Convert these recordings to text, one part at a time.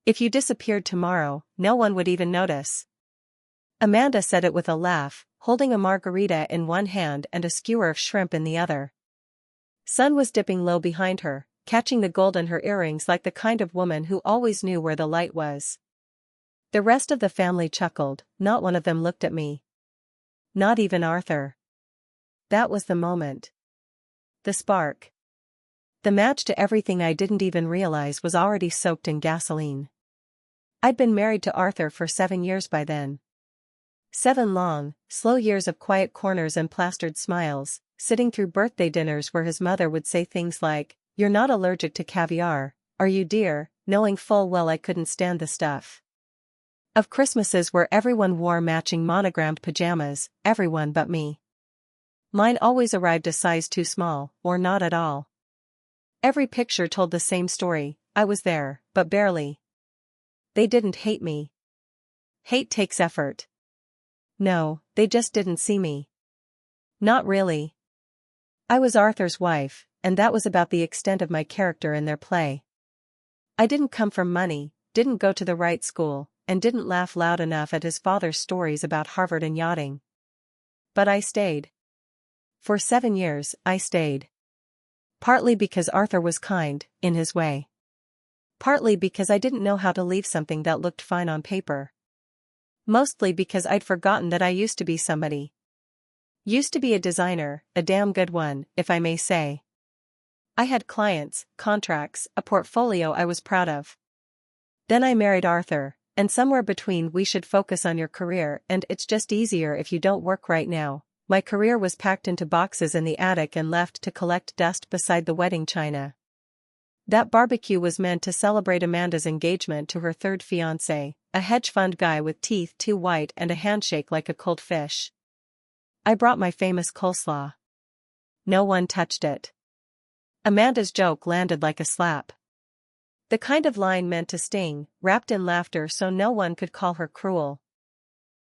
If you disappeared tomorrow, no one would even notice. Amanda said it with a laugh, holding a margarita in one hand and a skewer of shrimp in the other. Sun was dipping low behind her, catching the gold in her earrings like the kind of woman who always knew where the light was. The rest of the family chuckled, not one of them looked at me. Not even Arthur. That was the moment. The spark. The match to everything I didn't even realize was already soaked in gasoline. I'd been married to Arthur for 7 years by then. 7 long, slow years of quiet corners and plastered smiles, sitting through birthday dinners where his mother would say things like, "You're not allergic to caviar, are you, dear?" knowing full well I couldn't stand the stuff. Of Christmases where everyone wore matching monogrammed pajamas, everyone but me. Mine always arrived a size too small, or not at all. Every picture told the same story, I was there, but barely. They didn't hate me. Hate takes effort. No, they just didn't see me. Not really. I was Arthur's wife, and that was about the extent of my character in their play. I didn't come from money, didn't go to the right school, and didn't laugh loud enough at his father's stories about Harvard and yachting. But I stayed. For 7 years, I stayed. Partly because Arthur was kind, in his way. Partly because I didn't know how to leave something that looked fine on paper. Mostly because I'd forgotten that I used to be somebody. Used to be a designer, a damn good one, if I may say. I had clients, contracts, a portfolio I was proud of. Then I married Arthur, and somewhere between we should focus on your career and it's just easier if you don't work right now. My career was packed into boxes in the attic and left to collect dust beside the wedding china. That barbecue was meant to celebrate Amanda's engagement to her third fiancé, a hedge fund guy with teeth too white and a handshake like a cold fish. I brought my famous coleslaw. No one touched it. Amanda's joke landed like a slap. The kind of line meant to sting, wrapped in laughter so no one could call her cruel.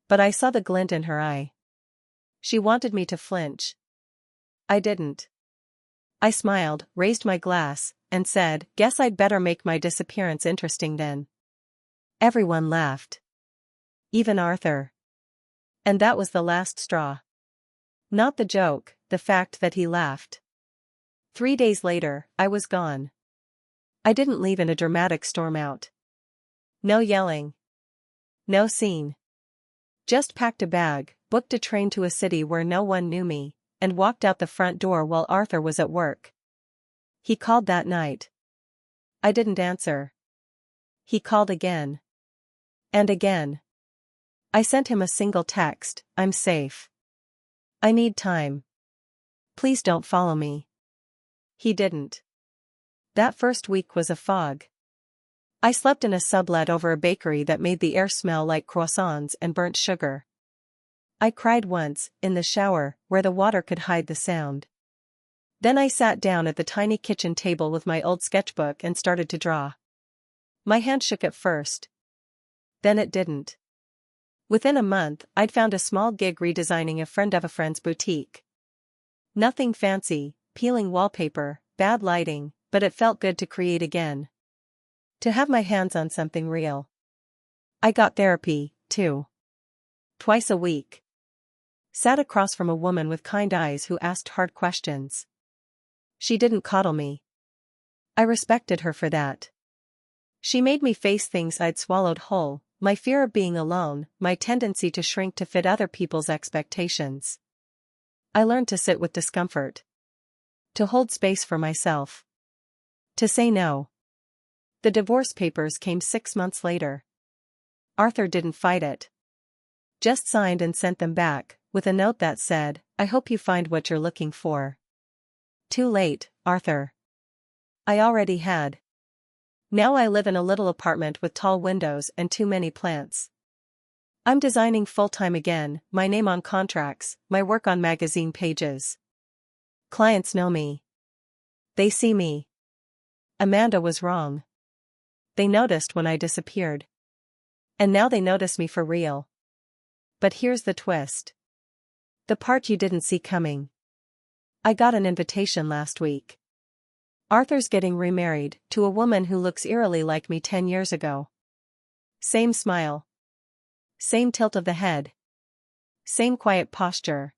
But I saw the glint in her eye. She wanted me to flinch. I didn't. I smiled, raised my glass, and said, "Guess I'd better make my disappearance interesting then." Everyone laughed. Even Arthur. And that was the last straw. Not the joke, the fact that he laughed. 3 days later, I was gone. I didn't leave in a dramatic storm out. No yelling. No scene. Just packed a bag, booked a train to a city where no one knew me, and walked out the front door while Arthur was at work. He called that night. I didn't answer. He called again. And again. I sent him a single text, "I'm safe. I need time. Please don't follow me." He didn't. That first week was a fog. I slept in a sublet over a bakery that made the air smell like croissants and burnt sugar. I cried once, in the shower, where the water could hide the sound. Then I sat down at the tiny kitchen table with my old sketchbook and started to draw. My hand shook at first. Then it didn't. Within a month, I'd found a small gig redesigning a friend of a friend's boutique. Nothing fancy, peeling wallpaper, bad lighting, but it felt good to create again. To have my hands on something real. I got therapy, too. Twice a week. Sat across from a woman with kind eyes who asked hard questions. She didn't coddle me. I respected her for that. She made me face things I'd swallowed whole, my fear of being alone, my tendency to shrink to fit other people's expectations. I learned to sit with discomfort. To hold space for myself. To say no. The divorce papers came 6 months later. Arthur didn't fight it. Just signed and sent them back, with a note that said, "I hope you find what you're looking for." Too late, Arthur. I already had. Now I live in a little apartment with tall windows and too many plants. I'm designing full-time again, my name on contracts, my work on magazine pages. Clients know me. They see me. Amanda was wrong. They noticed when I disappeared. And now they notice me for real. But here's the twist. The part you didn't see coming. I got an invitation last week. Arthur's getting remarried, to a woman who looks eerily like me 10 years ago. Same smile. Same tilt of the head. Same quiet posture.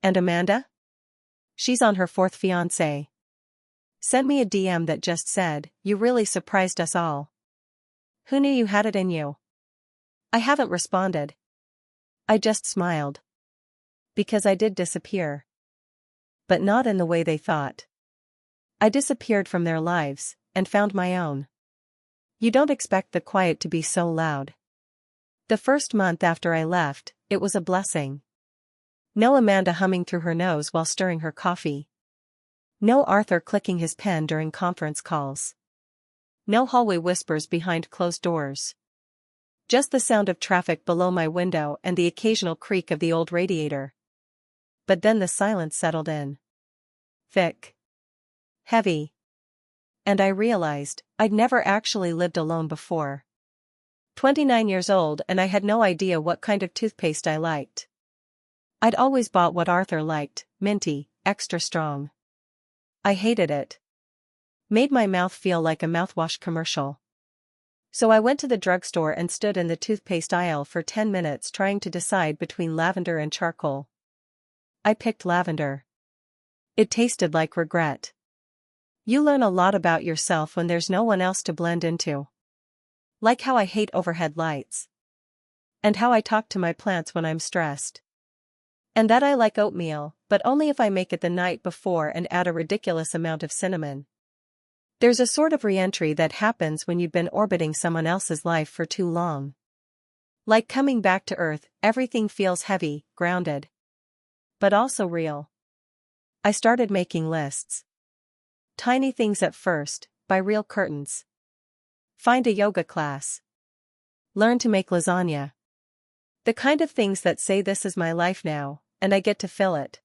And Amanda? She's on her fourth fiancé. Sent me a DM that just said, "You really surprised us all. Who knew you had it in you?" I haven't responded. I just smiled. Because I did disappear. But not in the way they thought. I disappeared from their lives, and found my own. You don't expect the quiet to be so loud. The first month after I left, it was a blessing. No Amanda humming through her nose while stirring her coffee. No Arthur clicking his pen during conference calls. No hallway whispers behind closed doors. Just the sound of traffic below my window and the occasional creak of the old radiator. But then the silence settled in. Thick. Heavy. And I realized, I'd never actually lived alone before. 29 years old and I had no idea what kind of toothpaste I liked. I'd always bought what Arthur liked, minty, extra strong. I hated it. Made my mouth feel like a mouthwash commercial. So I went to the drugstore and stood in the toothpaste aisle for 10 minutes trying to decide between lavender and charcoal. I picked lavender. It tasted like regret. You learn a lot about yourself when there's no one else to blend into. Like how I hate overhead lights. And how I talk to my plants when I'm stressed. And that I like oatmeal, but only if I make it the night before and add a ridiculous amount of cinnamon. There's a sort of re-entry that happens when you've been orbiting someone else's life for too long. Like coming back to Earth, everything feels heavy, grounded. But also real. I started making lists. Tiny things at first, buy real curtains. Find a yoga class. Learn to make lasagna. The kind of things that say this is my life now, and I get to fill it.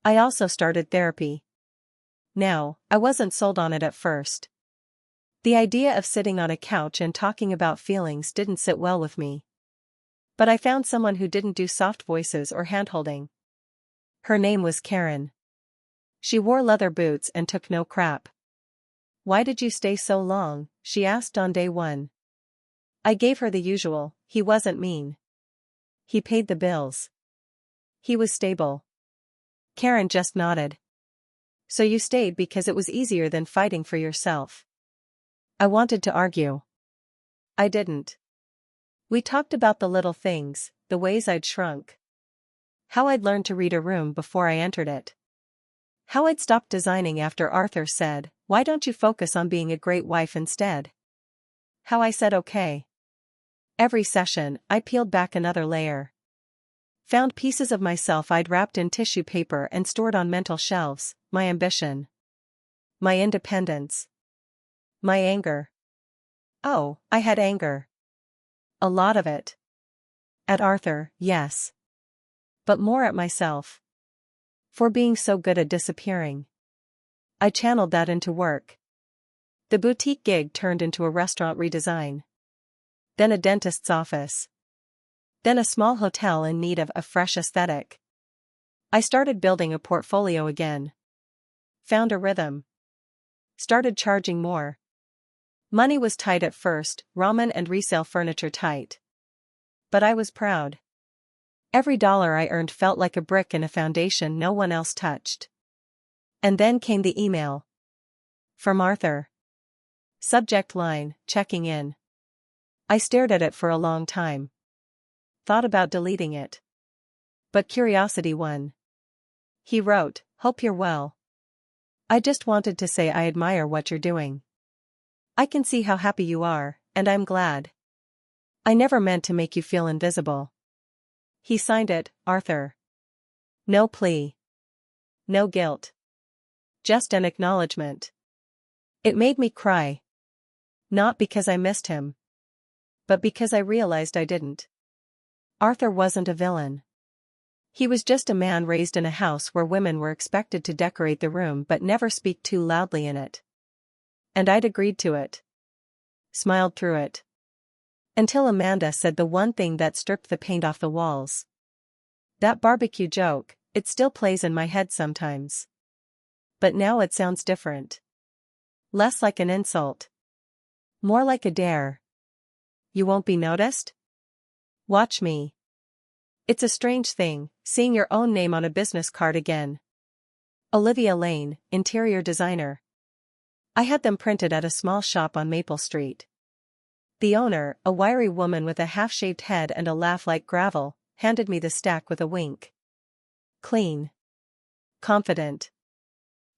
I also started therapy. Now, I wasn't sold on it at first. The idea of sitting on a couch and talking about feelings didn't sit well with me. But I found someone who didn't do soft voices or handholding. Her name was Karen. She wore leather boots and took no crap. "Why did you stay so long?" she asked on day one. I gave her the usual, he wasn't mean. He paid the bills. He was stable. Karen just nodded. "So you stayed because it was easier than fighting for yourself." I wanted to argue. I didn't. We talked about the little things, the ways I'd shrunk. How I'd learned to read a room before I entered it. How I'd stopped designing after Arthur said, "Why don't you focus on being a great wife instead?" How I said okay. Every session, I peeled back another layer. Found pieces of myself I'd wrapped in tissue paper and stored on mental shelves, my ambition. My independence. My anger. Oh, I had anger. A lot of it. At Arthur, yes. But more at myself. For being so good at disappearing. I channeled that into work. The boutique gig turned into a restaurant redesign. Then a dentist's office. Then a small hotel in need of a fresh aesthetic. I started building a portfolio again. Found a rhythm. Started charging more. Money was tight at first, ramen and resale furniture tight. But I was proud. Every dollar I earned felt like a brick in a foundation no one else touched. And then came the email. From Arthur. Subject line, checking in. I stared at it for a long time. Thought about deleting it. But curiosity won. He wrote, "Hope you're well. I just wanted to say I admire what you're doing. I can see how happy you are, and I'm glad. I never meant to make you feel invisible." He signed it, Arthur. No plea. No guilt. Just an acknowledgement. It made me cry. Not because I missed him. But because I realized I didn't. Arthur wasn't a villain. He was just a man raised in a house where women were expected to decorate the room but never speak too loudly in it. And I'd agreed to it. Smiled through it. Until Amanda said the one thing that stripped the paint off the walls. That barbecue joke, it still plays in my head sometimes. But now it sounds different. Less like an insult. More like a dare. you won't be noticed? Watch me. It's a strange thing, seeing your own name on a business card again. Olivia Lane, interior designer. I had them printed at a small shop on Maple Street. The owner, a wiry woman with a half-shaved head and a laugh like gravel, handed me the stack with a wink. Clean. Confident.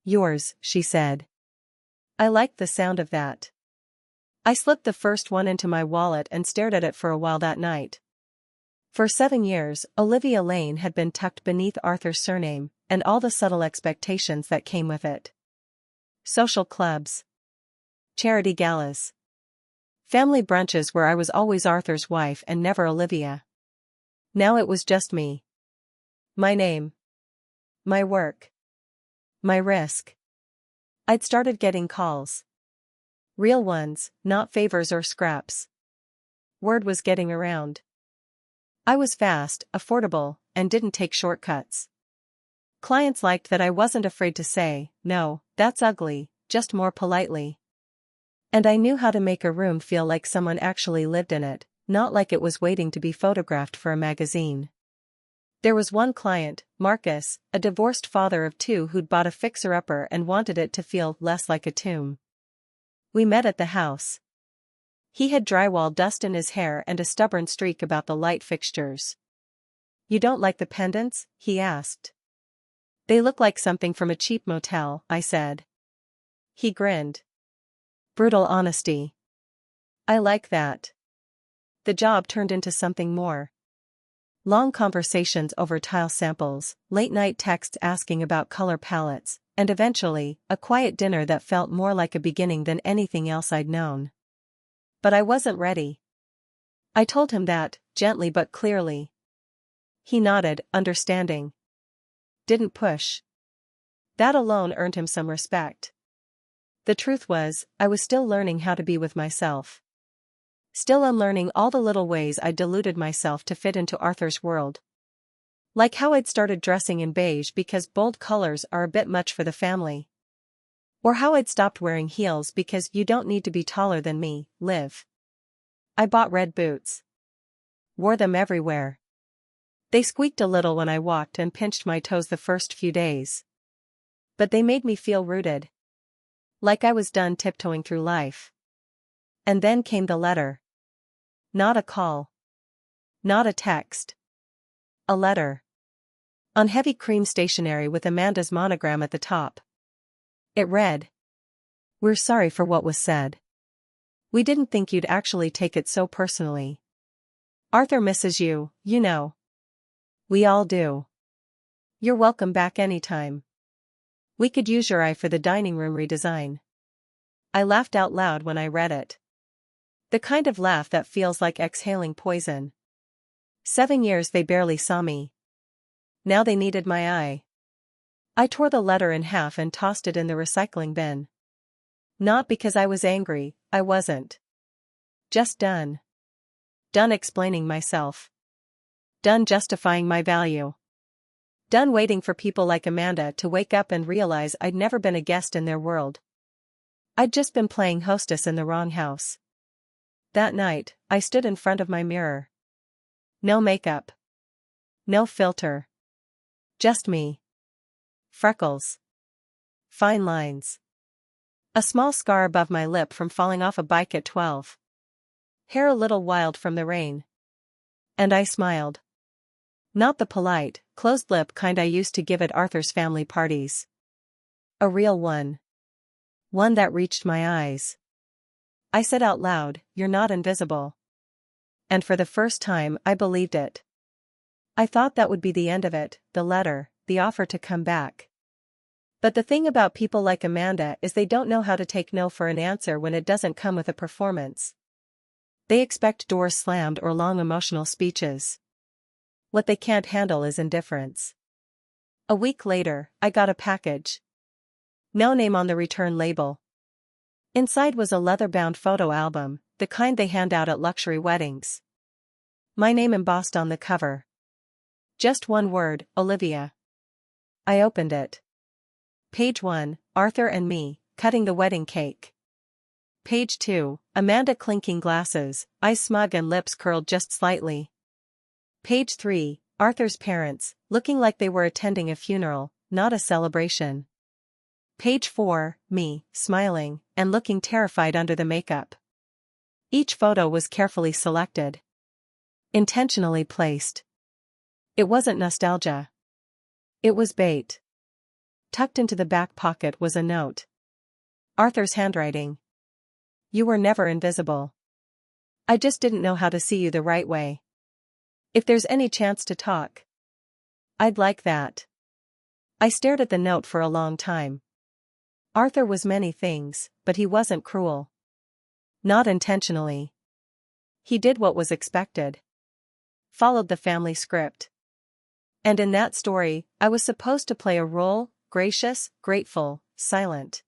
Yours, she said. I liked the sound of that. I slipped the first one into my wallet and stared at it for a while that night. For 7 years, Olivia Lane had been tucked beneath Arthur's surname, and all the subtle expectations that came with it. Social clubs. Charity galas. Family brunches where I was always Arthur's wife and never Olivia. Now it was just me. My name. My work. My risk. I'd started getting calls. Real ones, not favors or scraps. Word was getting around. I was fast, affordable, and didn't take shortcuts. Clients liked that I wasn't afraid to say, "No, that's ugly," just more politely. And I knew how to make a room feel like someone actually lived in it, not like it was waiting to be photographed for a magazine. There was one client, Marcus, a divorced father of 2 who'd bought a fixer-upper and wanted it to feel less like a tomb. We met at the house. He had drywall dust in his hair and a stubborn streak about the light fixtures. "You don't like the pendants?" he asked. "They look like something from a cheap motel," I said. He grinned. Brutal honesty. I like that. The job turned into something more. Long conversations over tile samples, late-night texts asking about color palettes, and eventually, a quiet dinner that felt more like a beginning than anything else I'd known. But I wasn't ready. I told him that, gently but clearly. He nodded, understanding. Didn't push. That alone earned him some respect. The truth was, I was still learning how to be with myself. Still unlearning all the little ways I'd deluded myself to fit into Arthur's world. Like how I'd started dressing in beige because bold colors are a bit much for the family. Or how I'd stopped wearing heels because you don't need to be taller than me, Liv. I bought red boots. Wore them everywhere. They squeaked a little when I walked and pinched my toes the first few days. But they made me feel rooted. Like I was done tiptoeing through life. And then came the letter. Not a call. Not a text. A letter. On heavy cream stationery with Amanda's monogram at the top. It read. "We're sorry for what was said. We didn't think you'd actually take it so personally. Arthur misses you, you know. We all do. You're welcome back anytime. We could use your eye for the dining room redesign." I laughed out loud when I read it. The kind of laugh that feels like exhaling poison. 7 years they barely saw me. Now they needed my eye. I tore the letter in half and tossed it in the recycling bin. Not because I was angry, I wasn't. Just done. Done explaining myself. Done justifying my value. Done waiting for people like Amanda to wake up and realize I'd never been a guest in their world. I'd just been playing hostess in the wrong house. That night, I stood in front of my mirror. No makeup. No filter. Just me. Freckles. Fine lines. A small scar above my lip from falling off a bike at 12. Hair a little wild from the rain. And I smiled. Not the polite, closed lip kind I used to give at Arthur's family parties. A real one. One that reached my eyes. I said out loud, "You're not invisible." And for the first time I believed it. I thought that would be the end of it, the letter, the offer to come back. But the thing about people like Amanda is they don't know how to take no for an answer when it doesn't come with a performance. They expect doors slammed or long emotional speeches. What they can't handle is indifference. A week later, I got a package. No name on the return label. Inside was a leather-bound photo album, the kind they hand out at luxury weddings. My name embossed on the cover. Just one word, Olivia. I opened it. Page 1, Arthur and me, cutting the wedding cake. Page 2, Amanda clinking glasses, eyes smug and lips curled just slightly. Page 3, Arthur's parents, looking like they were attending a funeral, not a celebration. Page 4, me, smiling, and looking terrified under the makeup. Each photo was carefully selected. Intentionally placed. It wasn't nostalgia. It was bait. Tucked into the back pocket was a note. Arthur's handwriting. You were never invisible. I just didn't know how to see you the right way. If there's any chance to talk, I'd like that. I stared at the note for a long time. Arthur was many things, but he wasn't cruel. Not intentionally. He did what was expected. Followed the family script. And in that story, I was supposed to play a role, gracious, grateful, silent.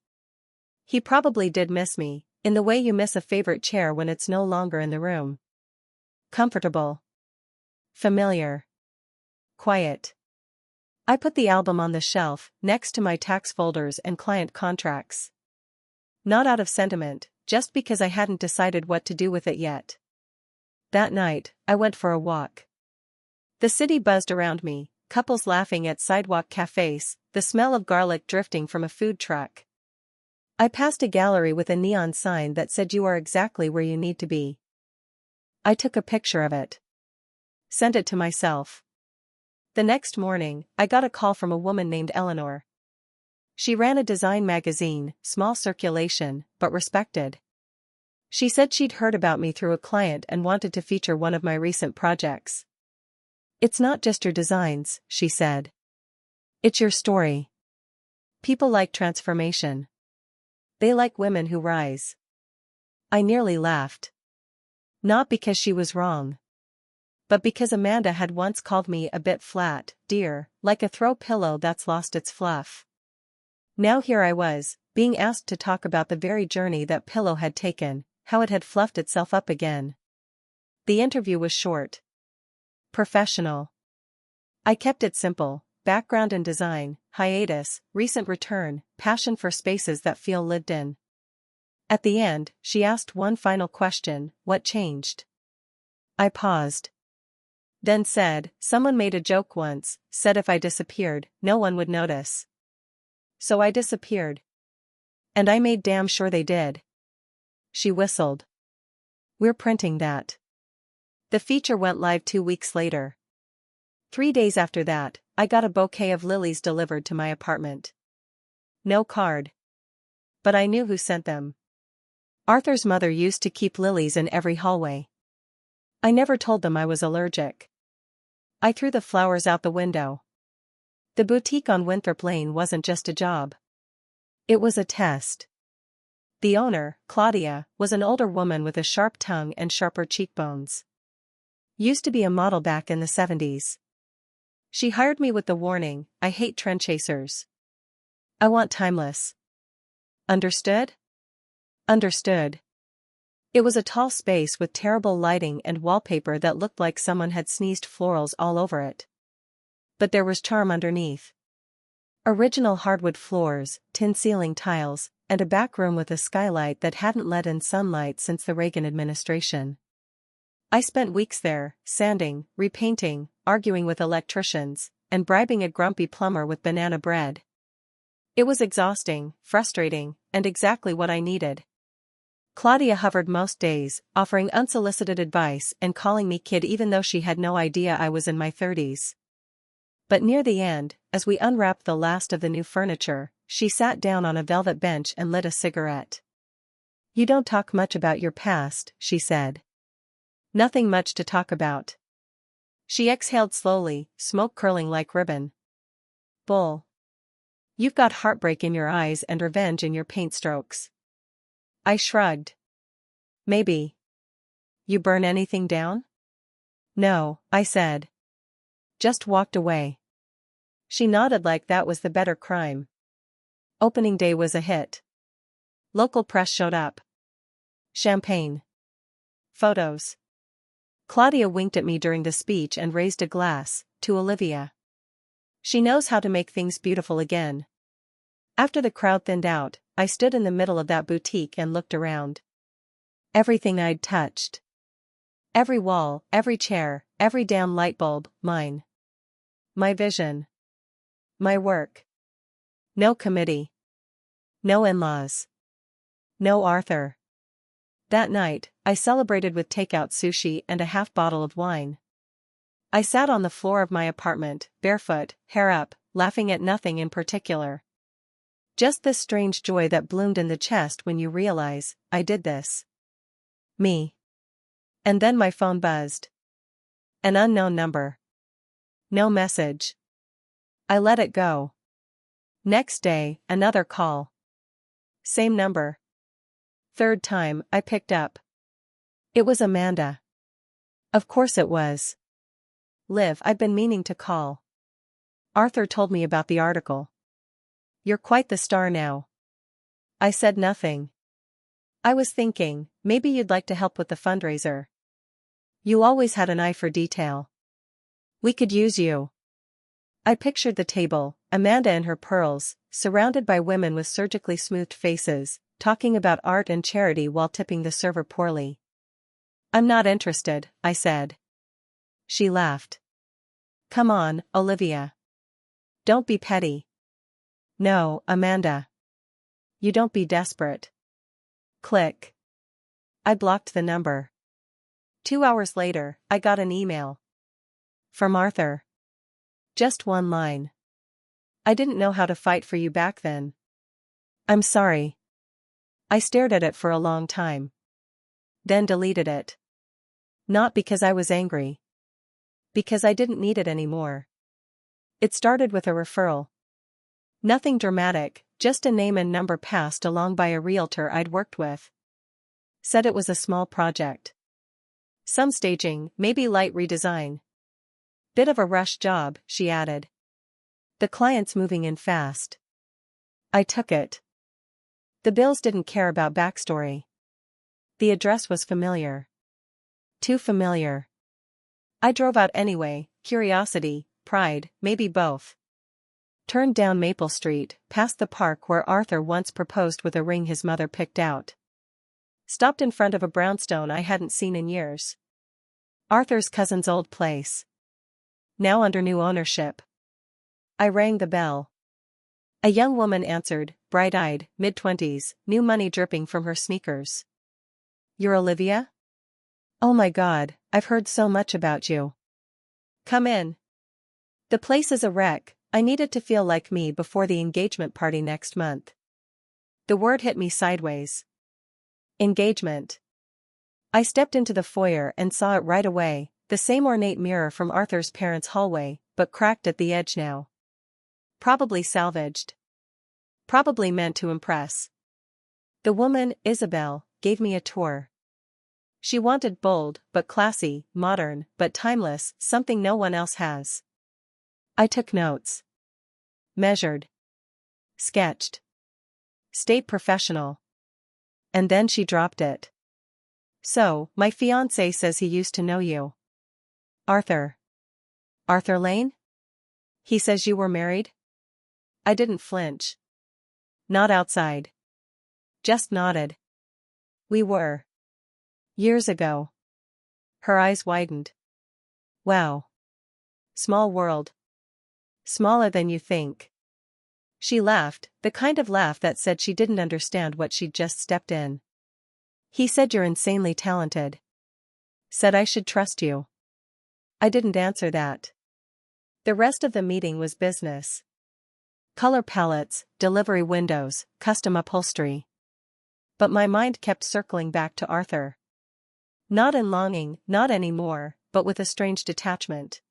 He probably did miss me, in the way you miss a favorite chair when it's no longer in the room. Comfortable. Familiar. Quiet. I put the album on the shelf, next to my tax folders and client contracts. Not out of sentiment, just because I hadn't decided what to do with it yet. That night, I went for a walk. The city buzzed around me, couples laughing at sidewalk cafes, the smell of garlic drifting from a food truck. I passed a gallery with a neon sign that said you are exactly where you need to be. I took a picture of it. Sent it to myself. The next morning, I got a call from a woman named Eleanor. She ran a design magazine, small circulation, but respected. She said she'd heard about me through a client and wanted to feature one of my recent projects. It's not just your designs, she said. It's your story. People like transformation. They like women who rise. I nearly laughed. Not because she was wrong. But because Amanda had once called me a bit flat, dear, like a throw pillow that's lost its fluff. Now here I was, being asked to talk about the very journey that pillow had taken, how it had fluffed itself up again. The interview was short. Professional. I kept it simple: background and design, hiatus, recent return, passion for spaces that feel lived in. At the end, she asked one final question: what changed? I paused. Then said, someone made a joke once, said if I disappeared, no one would notice. So I disappeared. And I made damn sure they did. She whistled. We're printing that. The feature went live 2 weeks later. 3 days after that, I got a bouquet of lilies delivered to my apartment. No card. But I knew who sent them. Arthur's mother used to keep lilies in every hallway. I never told them I was allergic. I threw the flowers out the window. The boutique on Winthrop Lane wasn't just a job. It was a test. The owner, Claudia, was an older woman with a sharp tongue and sharper cheekbones. Used to be a model back in the 70s. She hired me with the warning, I hate trend chasers. I want timeless. Understood? Understood. It was a tall space with terrible lighting and wallpaper that looked like someone had sneezed florals all over it. But there was charm underneath. Original hardwood floors, tin ceiling tiles, and a back room with a skylight that hadn't let in sunlight since the Reagan administration. I spent weeks there, sanding, repainting, arguing with electricians, and bribing a grumpy plumber with banana bread. It was exhausting, frustrating, and exactly what I needed. Claudia hovered most days, offering unsolicited advice and calling me kid even though she had no idea I was in my 30s. But near the end, as we unwrapped the last of the new furniture, she sat down on a velvet bench and lit a cigarette. You don't talk much about your past, she said. Nothing much to talk about. She exhaled slowly, smoke curling like ribbon. Bull. You've got heartbreak in your eyes and revenge in your paint strokes. I shrugged. Maybe. You burn anything down? No, I said. Just walked away. She nodded like that was the better crime. Opening day was a hit. Local press showed up. Champagne. Photos. Claudia winked at me during the speech and raised a glass, to Olivia. She knows how to make things beautiful again. After the crowd thinned out, I stood in the middle of that boutique and looked around. Everything I'd touched. Every wall, every chair, every damn light bulb, mine. My vision. My work. No committee. No in-laws. No Arthur. That night, I celebrated with takeout sushi and a half bottle of wine. I sat on the floor of my apartment, barefoot, hair up, laughing at nothing in particular. Just this strange joy that bloomed in the chest when you realize, I did this. Me. And then my phone buzzed. An unknown number. No message. I let it go. Next day, another call. Same number. Third time, I picked up. It was Amanda. Of course it was. Liv, I've been meaning to call. Arthur told me about the article. You're quite the star now. I said nothing. I was thinking, maybe you'd like to help with the fundraiser. You always had an eye for detail. We could use you. I pictured the table, Amanda in her pearls, surrounded by women with surgically smoothed faces, talking about art and charity while tipping the server poorly. I'm not interested, I said. She laughed. Come on, Olivia. Don't be petty. No, Amanda. You don't be desperate. Click. I blocked the number. 2 hours later, I got an email. From Arthur. Just one line. I didn't know how to fight for you back then. I'm sorry. I stared at it for a long time. Then deleted it. Not because I was angry. Because I didn't need it anymore. It started with a referral. Nothing dramatic, just a name and number passed along by a realtor I'd worked with. Said it was a small project. Some staging, maybe light redesign. Bit of a rush job, she added. The client's moving in fast. I took it. The bills didn't care about backstory. The address was familiar. Too familiar. I drove out anyway, curiosity, pride, maybe both. Turned down Maple Street, past the park where Arthur once proposed with a ring his mother picked out. Stopped in front of a brownstone I hadn't seen in years. Arthur's cousin's old place. Now under new ownership. I rang the bell. A young woman answered, bright-eyed, mid-20s, new money dripping from her sneakers. You're Olivia? Oh my God, I've heard so much about you. Come in. The place is a wreck. I needed to feel like me before the engagement party next month. The word hit me sideways. Engagement. I stepped into the foyer and saw it right away, the same ornate mirror from Arthur's parents' hallway, but cracked at the edge now. Probably salvaged. Probably meant to impress. The woman, Isabel, gave me a tour. She wanted bold, but classy, modern, but timeless, something no one else has. I took notes. Measured. Sketched. Stayed professional. And then she dropped it. So, my fiancé says he used to know you. Arthur. Arthur Lane? He says you were married? I didn't flinch. Not outside. Just nodded. We were. Years ago. Her eyes widened. Wow. Small world. Smaller than you think. She laughed, the kind of laugh that said she didn't understand what she'd just stepped in. He said you're insanely talented. Said I should trust you. I didn't answer that. The rest of the meeting was business. Color palettes, delivery windows, custom upholstery. But my mind kept circling back to Arthur. Not in longing, not anymore, but with a strange detachment.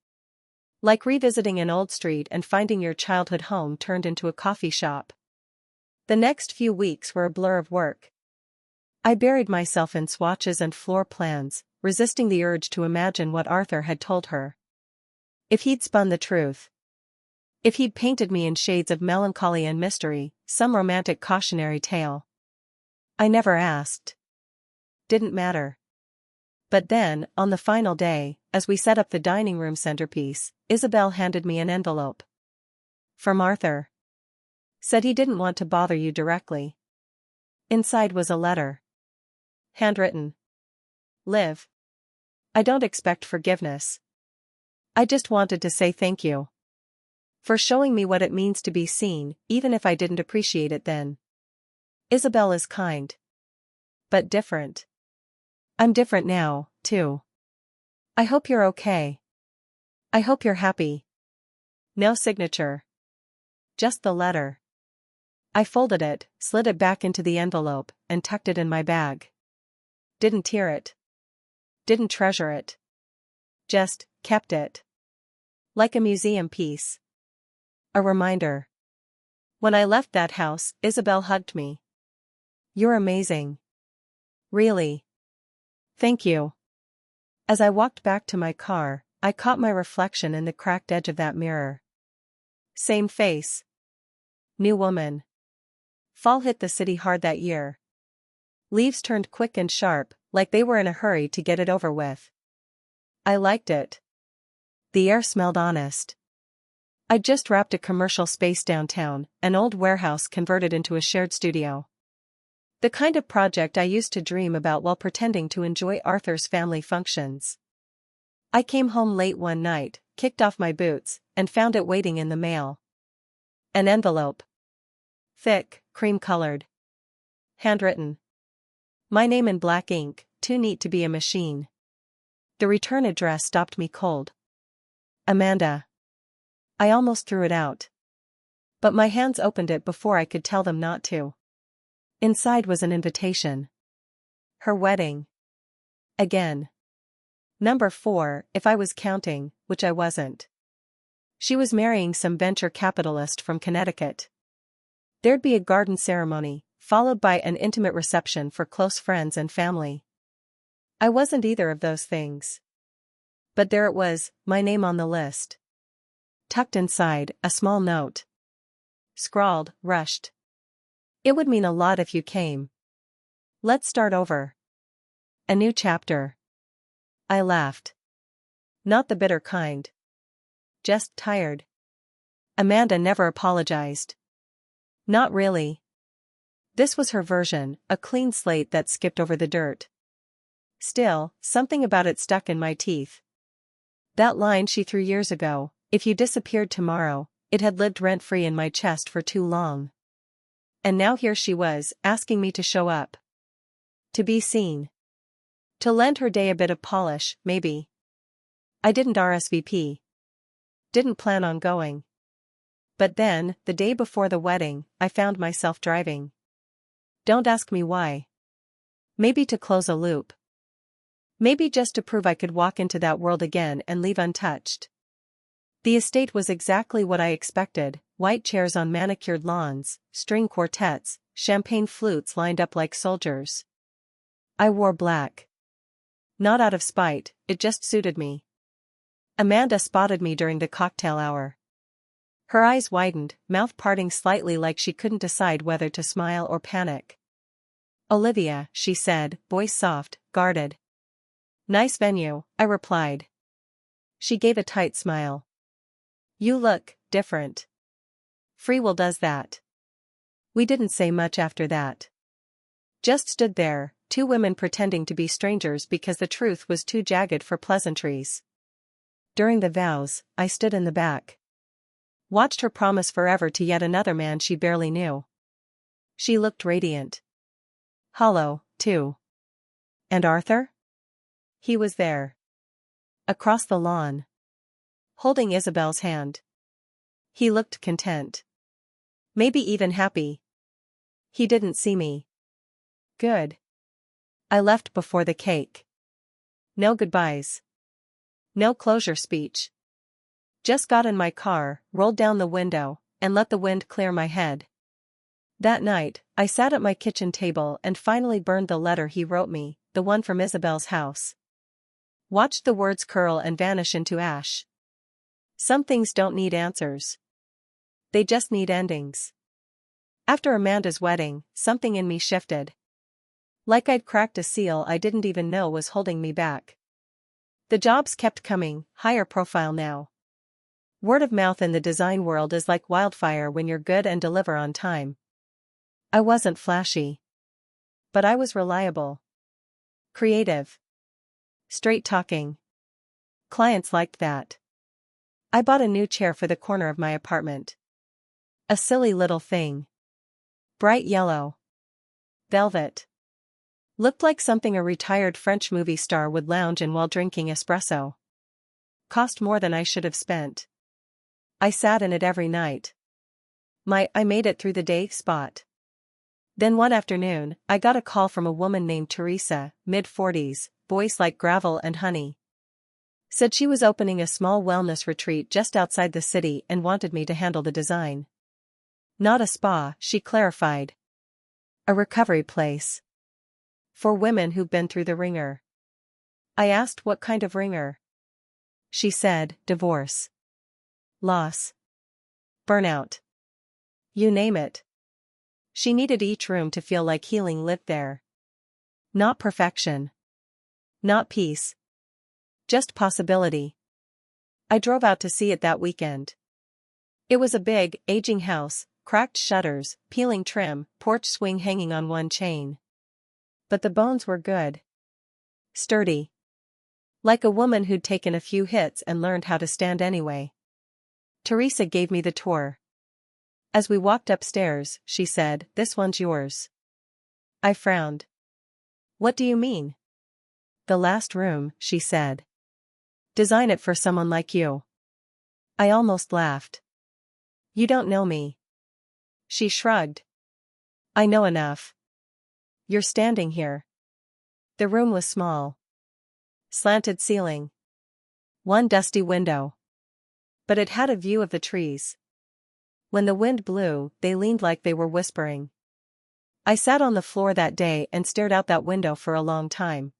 Like revisiting an old street and finding your childhood home turned into a coffee shop. The next few weeks were a blur of work. I buried myself in swatches and floor plans, resisting the urge to imagine what Arthur had told her. If he'd spun the truth. If he'd painted me in shades of melancholy and mystery, some romantic cautionary tale. I never asked. Didn't matter. But then, on the final day, as we set up the dining room centerpiece, Isabel handed me an envelope. From Arthur. Said he didn't want to bother you directly. Inside was a letter. Handwritten. Liv. I don't expect forgiveness. I just wanted to say thank you. For showing me what it means to be seen, even if I didn't appreciate it then. Isabel is kind. But different. I'm different now, too. I hope you're okay. I hope you're happy. No signature. Just the letter. I folded it, slid it back into the envelope, and tucked it in my bag. Didn't tear it. Didn't treasure it. Just kept it. Like a museum piece. A reminder. When I left that house, Isabel hugged me. You're amazing. Really. Thank you. As I walked back to my car, I caught my reflection in the cracked edge of that mirror. Same face. New woman. Fall hit the city hard that year. Leaves turned quick and sharp, like they were in a hurry to get it over with. I liked it. The air smelled honest. I'd just wrapped a commercial space downtown, an old warehouse converted into a shared studio. The kind of project I used to dream about while pretending to enjoy Arthur's family functions. I came home late one night, kicked off my boots, and found it waiting in the mail. An envelope. Thick, cream-colored. Handwritten. My name in black ink, too neat to be a machine. The return address stopped me cold. Amanda. I almost threw it out. But my hands opened it before I could tell them not to. Inside was an invitation. Her wedding. Again. Number 4, if I was counting, which I wasn't. She was marrying some venture capitalist from Connecticut. There'd be a garden ceremony, followed by an intimate reception for close friends and family. I wasn't either of those things. But there it was, my name on the list. Tucked inside, a small note. Scrawled, rushed. It would mean a lot if you came. Let's start over. A new chapter. I laughed. Not the bitter kind. Just tired. Amanda never apologized. Not really. This was her version, a clean slate that skipped over the dirt. Still, something about it stuck in my teeth. That line she threw years ago, if you disappeared tomorrow, it had lived rent-free in my chest for too long. And now here she was, asking me to show up. To be seen. To lend her day a bit of polish, maybe. I didn't RSVP. Didn't plan on going. But then, the day before the wedding, I found myself driving. Don't ask me why. Maybe to close a loop. Maybe just to prove I could walk into that world again and leave untouched. The estate was exactly what I expected, white chairs on manicured lawns, string quartets, champagne flutes lined up like soldiers. I wore black. Not out of spite, it just suited me. Amanda spotted me during the cocktail hour. Her eyes widened, mouth parting slightly like she couldn't decide whether to smile or panic. Olivia, she said, voice soft, guarded. Nice venue, I replied. She gave a tight smile. You look different. Free will does that. We didn't say much after that. Just stood there, two women pretending to be strangers because the truth was too jagged for pleasantries. During the vows, I stood in the back. Watched her promise forever to yet another man she barely knew. She looked radiant. Hollow, too. And Arthur? He was there. Across the lawn. Holding Isabel's hand. He looked content. Maybe even happy. He didn't see me. Good. I left before the cake. No goodbyes. No closure speech. Just got in my car, rolled down the window, and let the wind clear my head. That night, I sat at my kitchen table and finally burned the letter he wrote me, the one from Isabel's house. Watched the words curl and vanish into ash. Some things don't need answers. They just need endings. After Amanda's wedding, something in me shifted. Like I'd cracked a seal I didn't even know was holding me back. The jobs kept coming, higher profile now. Word of mouth in the design world is like wildfire when you're good and deliver on time. I wasn't flashy. But I was reliable. Creative. Straight talking. Clients liked that. I bought a new chair for the corner of my apartment. A silly little thing. Bright yellow. Velvet. Looked like something a retired French movie star would lounge in while drinking espresso. Cost more than I should have spent. I sat in it every night. I made it through the day spot. Then one afternoon, I got a call from a woman named Teresa, mid-40s, voice like gravel and honey. Said she was opening a small wellness retreat just outside the city and wanted me to handle the design. Not a spa, she clarified. A recovery place. For women who've been through the ringer. I asked what kind of ringer. She said, divorce. Loss. Burnout. You name it. She needed each room to feel like healing lived there. Not perfection. Not peace. Just possibility. I drove out to see it that weekend. It was a big, aging house, cracked shutters, peeling trim, porch swing hanging on one chain. But the bones were good. Sturdy. Like a woman who'd taken a few hits and learned how to stand anyway. Teresa gave me the tour. As we walked upstairs, she said, "This one's yours." I frowned. "What do you mean?" "The last room," she said. "Design it for someone like you." I almost laughed. "You don't know me." She shrugged. "I know enough. You're standing here." The room was small. Slanted ceiling. One dusty window. But it had a view of the trees. When the wind blew, they leaned like they were whispering. I sat on the floor that day and stared out that window for a long time.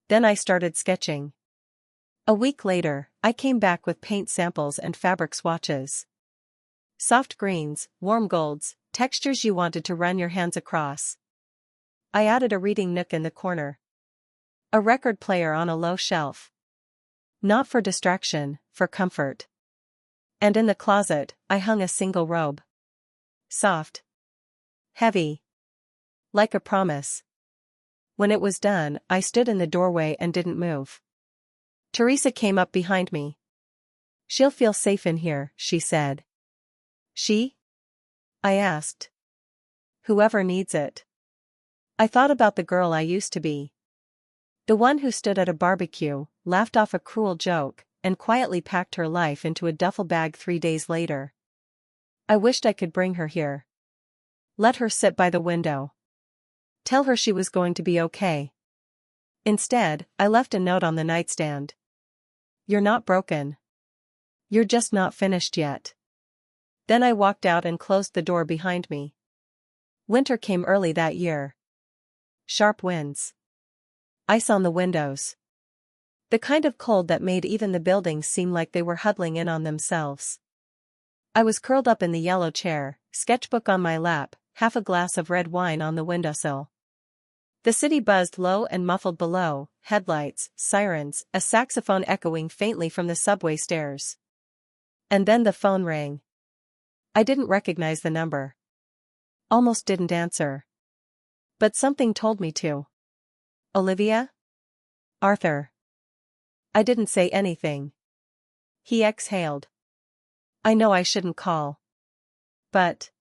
Then I started sketching. A week later, I came back with paint samples and fabric swatches. Soft greens, warm golds, textures you wanted to run your hands across. I added a reading nook in the corner. A record player on a low shelf. Not for distraction, for comfort. And in the closet, I hung a single robe. Soft. Heavy. Like a promise. When it was done, I stood in the doorway and didn't move. Teresa came up behind me. "She'll feel safe in here," she said. "She?" I asked. "Whoever needs it." I thought about the girl I used to be. The one who stood at a barbecue, laughed off a cruel joke, and quietly packed her life into a duffel bag 3 days later. I wished I could bring her here. Let her sit by the window. Tell her she was going to be okay. Instead, I left a note on the nightstand. "You're not broken. You're just not finished yet." Then I walked out and closed the door behind me. Winter came early that year. Sharp winds. Ice on the windows. The kind of cold that made even the buildings seem like they were huddling in on themselves. I was curled up in the yellow chair, sketchbook on my lap, half a glass of red wine on the windowsill. The city buzzed low and muffled below, headlights, sirens, a saxophone echoing faintly from the subway stairs. And then the phone rang. I didn't recognize the number. Almost didn't answer. But something told me to. "Olivia?" "Arthur." I didn't say anything. He exhaled. "I know I shouldn't call. But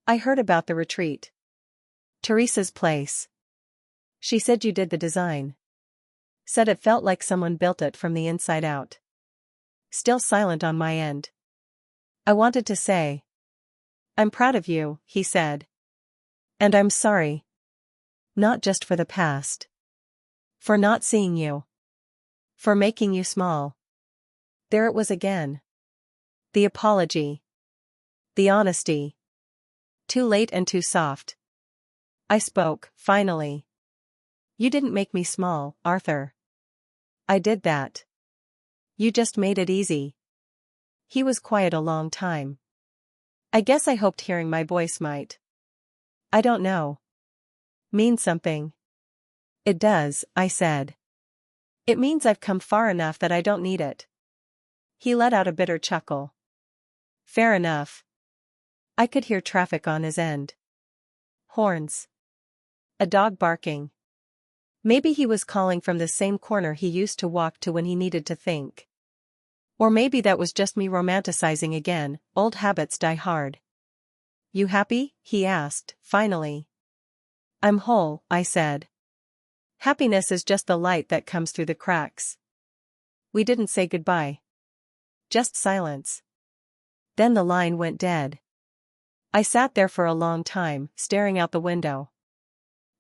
I heard about the retreat. Teresa's place. She said you did the design. Said it felt like someone built it from the inside out." Still silent on my end. I wanted to say, "I'm proud of you," he said. "And I'm sorry. Not just for the past. For not seeing you. For making you small." There it was again. The apology. The honesty. Too late and too soft. I spoke, finally. "You didn't make me small, Arthur. I did that. You just made it easy." He was quiet a long time. I guess I hoped hearing my voice might. "I don't know. Mean something." "It does," I said. "It means I've come far enough that I don't need it." He let out a bitter chuckle. "Fair enough." I could hear traffic on his end. Horns. A dog barking. Maybe he was calling from the same corner he used to walk to when he needed to think. Or maybe that was just me romanticizing again, old habits die hard. You happy? He asked, finally. I'm whole, I said. Happiness is just the light that comes through the cracks. We didn't say goodbye. Just silence. Then the line went dead. I sat there for a long time, staring out the window.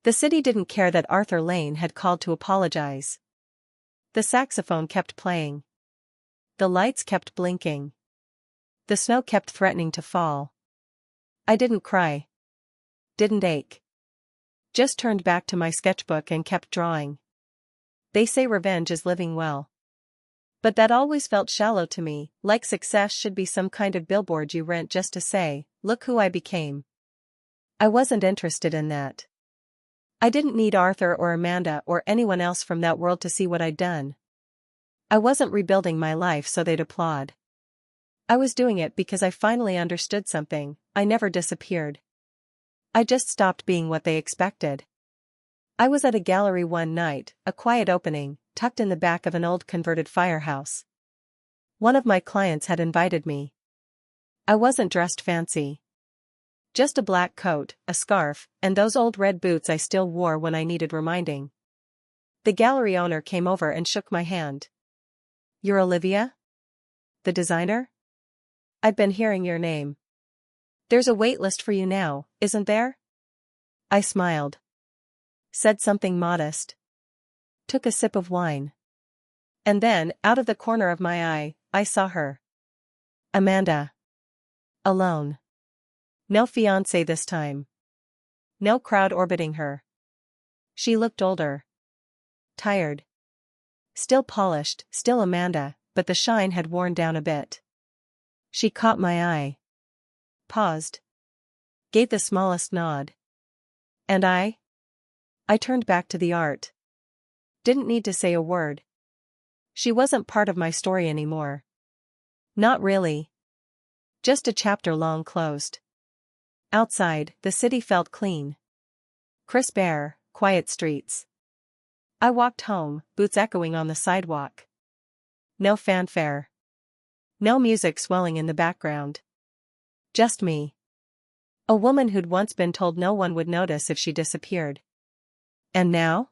The city didn't care that Arthur Lane had called to apologize. The saxophone kept playing. The lights kept blinking. The snow kept threatening to fall. I didn't cry. Didn't ache. Just turned back to my sketchbook and kept drawing. They say revenge is living well. But that always felt shallow to me, like success should be some kind of billboard you rent just to say, look who I became. I wasn't interested in that. I didn't need Arthur or Amanda or anyone else from that world to see what I'd done. I wasn't rebuilding my life so they'd applaud. I was doing it because I finally understood something. I never disappeared. I just stopped being what they expected. I was at a gallery one night, a quiet opening, tucked in the back of an old converted firehouse. One of my clients had invited me. I wasn't dressed fancy. Just a black coat, a scarf, and those old red boots I still wore when I needed reminding. The gallery owner came over and shook my hand. You're Olivia? The designer? I've been hearing your name. There's a wait list for you now, isn't there? I smiled. Said something modest. Took a sip of wine. And then, out of the corner of my eye, I saw her. Amanda. Alone. No fiancé this time. No crowd orbiting her. She looked older. Tired. Still polished, still Amanda, but the shine had worn down a bit. She caught my eye. Paused. Gave the smallest nod. And I turned back to the art. Didn't need to say a word. She wasn't part of my story anymore. Not really. Just a chapter long closed. Outside, the city felt clean. Crisp air, quiet streets. I walked home, boots echoing on the sidewalk. No fanfare. No music swelling in the background. Just me. A woman who'd once been told no one would notice if she disappeared. And now?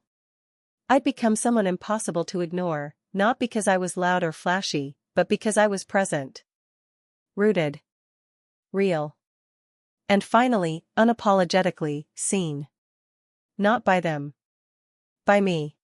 I'd become someone impossible to ignore, not because I was loud or flashy, but because I was present. Rooted. Real. And finally, unapologetically, seen. Not by them. By me.